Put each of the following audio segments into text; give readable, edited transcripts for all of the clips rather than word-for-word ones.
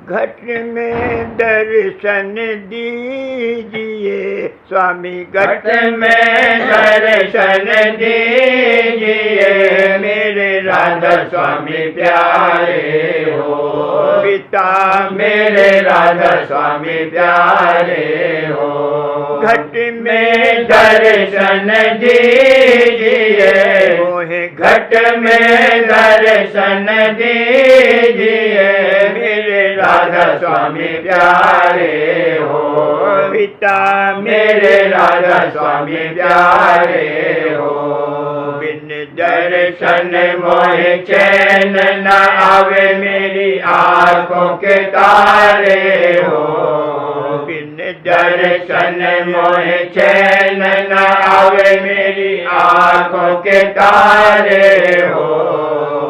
घट में दर्शन दीजिए स्वामी, घट में दर्शन दीजिए, मेरे राधा स्वामी प्यारे हो। पिता मेरे राधा स्वामी प्यारे हो, घट में दर्शन दीजिए, मोहे घट में दर्शन दीजिए, मेरे राधा स्वामी प्यारे हो। पिता मेरे राधा स्वामी प्यारे हो, बिन दर्शन मोहे चैन न आवे, मेरी आँखों के तारे हो। बिन दर्शन मोहे चैन न आवे, मेरी आँखों के तारे हो।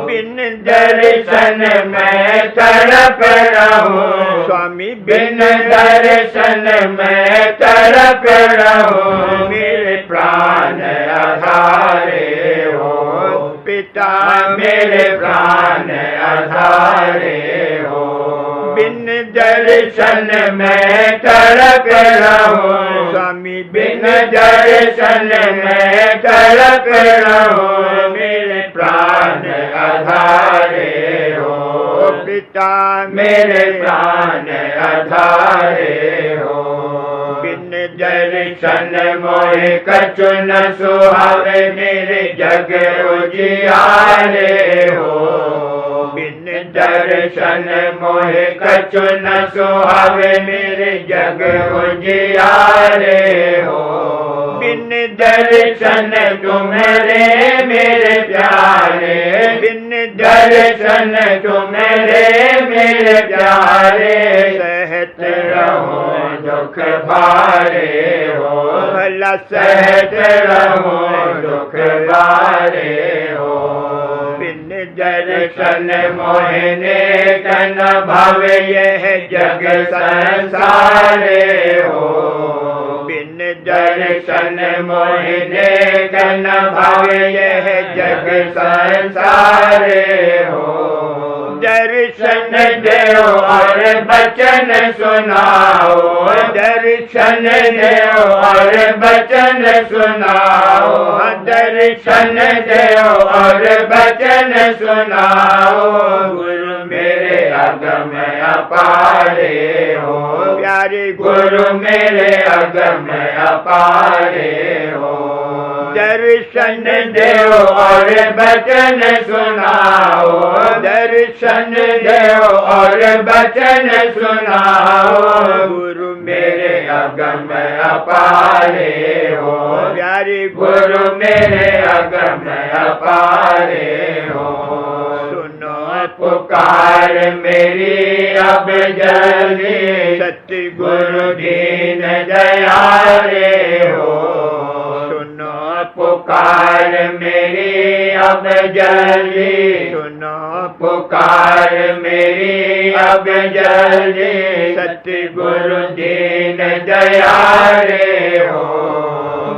बिन दर्शन मैं तड़प रहूं स्वामी, बिन दर्शन मैं तड़प रहूं, मेरे प्राण आधारे हो। पिता मेरे प्राण आधारे हो, बिन दर्शन मैं तड़प रहूं स्वामी, बिन दर्शन मैं तड़प रहूं, मेरे प्राण आधारे हो। पिता मेरे प्राण आधारे हो, बिन दर्शन मोहे कछु न सुहावे, मेरे जग उजियारे हो। बिन दर्शन मोहे कछु न सुहावे, मेरे जग उजियारे हो। बिन दर्शन तुम्हारे मेरे प्यारे, बिन दर्शन तुम्हारे मेरे प्यारे, सहत रहो दुख भारे हो, भला सहत रहो दुख भारे हो। बिन दर्शन मोहने कन भावे, यह जग संसारे हो। बिन दर्शन मोहने कन भावे, यह जग संसारे हो। दर्शन दो और बचन सुनाओ, दर्शन दो और बचन सुनाओ, दर्शन दो और बचन सुनाओ, गुरु मेरे अगम अपारे हो। प्यारे गुरु मेरे अगम अपारे हो। दर्शन दो और बचन सुनाओ, दर्शन दो और बचन सुनाओ, गुरु मेरे अगम अपारे हो। प्यारे गुरु मेरे अगम अपारे हो। सुनो पुकार मेरी अब जल्दी, सत्य गुरु दीन दयारे हो। पुकार मेरी अब जल्दी, सुनो पुकार मेरी अब जल्दी, सत्य गुरु दीन दयारे हो।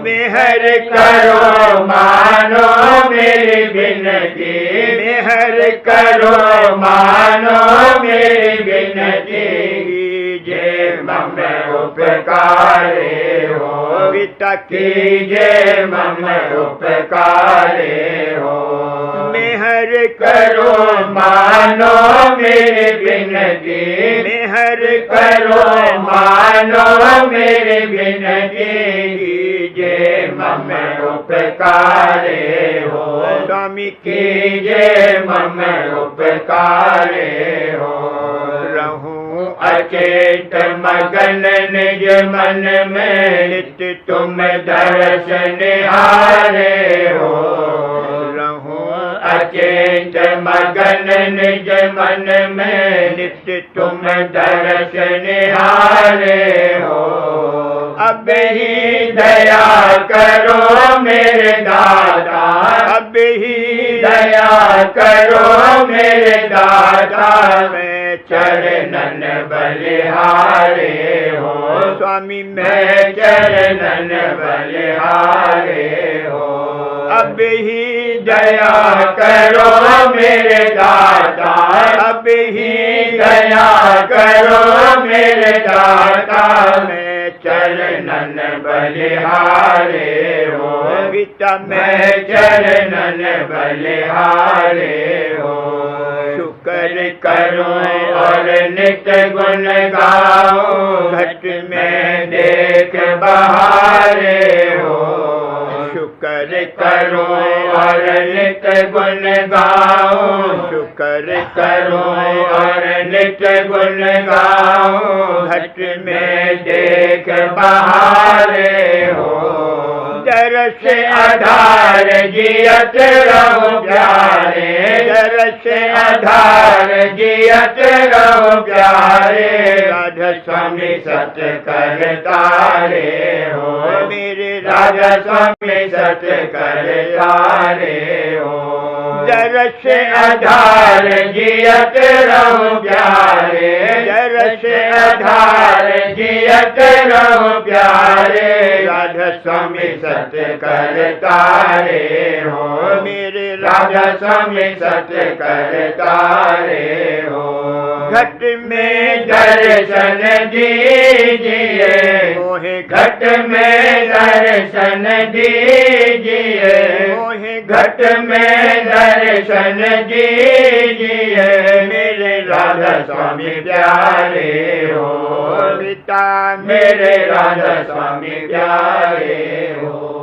मेहर करो मानो मेरी विनती, मेहर करो मानो मेरी विनती, कीजिए मम उपकारे हो। पिता कीजिए मम उपकारे हो। मेहर करो मानो मेरी विनती, मेहर करो मानो मेरी विनती, कीजिए मम उपकारे हो। स्वामी कीजिए मम उपकारे हो। रहूं अचेत मगन निज मन में, नित्य तुम दर्शन हारे हो। रहूं अचेत मगन निज मन में, नित्य तुम दर्शन हारे हो। अब ही दया करो मेरे दाता, अब ही दया करो मेरे दाता, मैं चरणन बलिहारे हो। स्वामी मैं चरणन बलिहारे हो। अब ही दया करो मेरे दाता, अब ही दया करो मेरे दाता, मैं चरणन बलिहारे हो, पिता मैं चरणन बलिहारे हो। शुक्र करूं और नित्य गुण गाओ, घट में देख बहारे हो। शुक्र करूं और नित्य गुण गाओ, शुक्र करूं और नित्य गुण गाओ, घट में देख बहारे हो। दरस आधार जियत रहो प्यारे, दरस आधार जियत रहो प्यारे, राधा स्वामी सत्य करतारे हो, मेरे राधा स्वामी सत्य करतारे हो। दरस आधार जियत रहो प्यारे, दरस आधार जियत रहो प्यारे, राधा स्वामी सत्य करतारे हो, मेरे राधा स्वामी सत्य करतारे हो। घट में दर्शन दीजिए, मोहे घट में दर्शन दीजिए, मोहे घट में दर्शन दीजिए, मेरे राधा स्वामी प्यारे हो, पिता मेरे राधा स्वामी प्यारे हो।